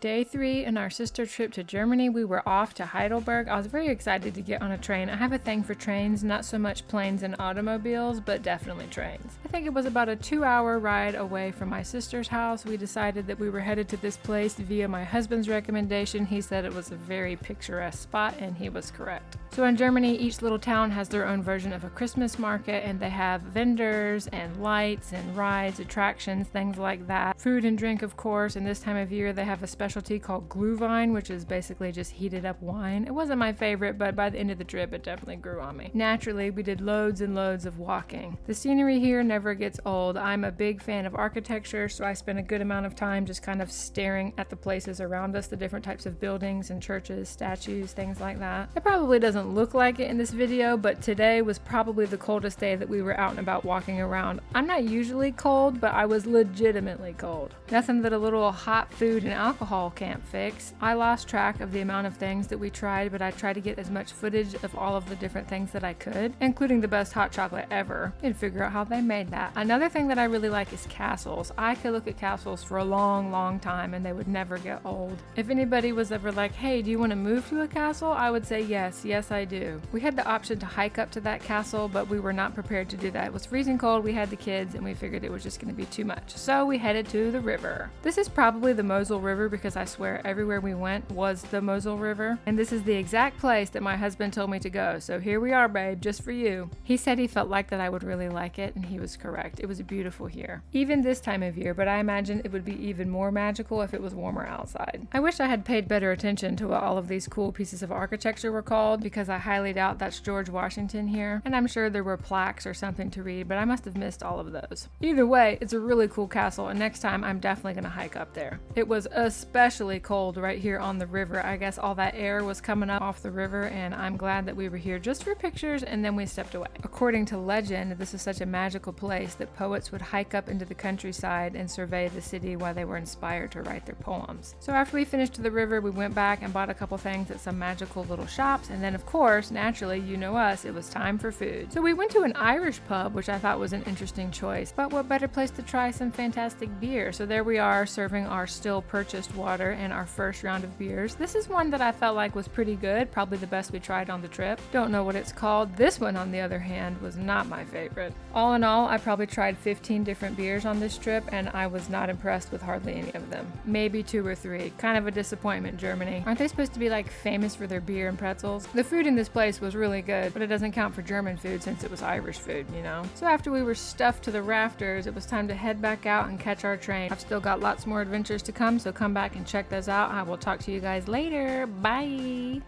Day 3 in our sister trip to Germany, we were off to Heidelberg. I was very excited to get on a train. I have a thing for trains, not so much planes and automobiles, but definitely trains. I think it was about a 2-hour ride away from my sister's house. We decided that we were headed to this place via my husband's recommendation. He said it was a very picturesque spot, and he was correct. So in Germany, each little town has their own version of a Christmas market, and they have vendors and lights and rides, attractions, things like that. Food and drink, of course, and this time of year they have a specialty called Glühwein, which is basically just heated up wine. It wasn't my favorite, but by the end of the trip it definitely grew on me. Naturally, we did loads and loads of walking. The scenery here never gets old. I'm a big fan of architecture, so I spent a good amount of time just kind of staring at the places around us, the different types of buildings and churches, statues, things like that. It probably doesn't look like it in this video, but today was probably the coldest day that we were out and about walking around. I'm not usually cold, but I was legitimately cold. Nothing that a little hot food and alcohol can't fix. I lost track of the amount of things that we tried, but I tried to get as much footage of all of the different things that I could, including the best hot chocolate ever, and figure out how they made that. Another thing that I really like is castles. I could look at castles for a long time and they would never get old. If anybody was ever like, hey, do you want to move to a castle? I would say yes I do. We had the option to hike up to that castle, but we were not prepared to do that. It was freezing cold, we had the kids, and we figured it was just going to be too much. So we headed to the river. This is probably the Mosel River because I swear everywhere we went was the Mosel River. And this is the exact place that my husband told me to go. So here we are, babe, just for you. He said he felt like that I would really like it, and he was correct. It was beautiful here. Even this time of year, but I imagine it would be even more magical if it was warmer outside. I wish I had paid better attention to what all of these cool pieces of architecture were called, because I highly doubt that's George Washington here, and I'm sure there were plaques or something to read, but I must have missed all of those. Either way, it's a really cool castle, and next time I'm definitely going to hike up there. It was especially cold right here on the river. I guess all that air was coming up off the river, and I'm glad that we were here just for pictures, and then we stepped away. According to legend, this is such a magical place that poets would hike up into the countryside and survey the city while they were inspired to write their poems. So after we finished the river, we went back and bought a couple things at some magical little shops, and then of course, naturally, you know us, it was time for food. So we went to an Irish pub, which I thought was an interesting choice, but what better place to try some fantastic beer? So there we are, serving our still purchased water and our first round of beers. This is one that I felt like was pretty good, probably the best we tried on the trip. Don't know what it's called. This one, on the other hand, was not my favorite. All in all, I probably tried 15 different beers on this trip, and I was not impressed with hardly any of them. Maybe 2 or 3. Kind of a disappointment, Germany. Aren't they supposed to be like famous for their beer and pretzels? The food in this place was really good, but it doesn't count for German food since it was Irish food, you know? So after we were stuffed to the rafters, it was time to head back out and catch our train. I've still got lots more adventures to come, so come back and check those out. I will talk to you guys later. Bye!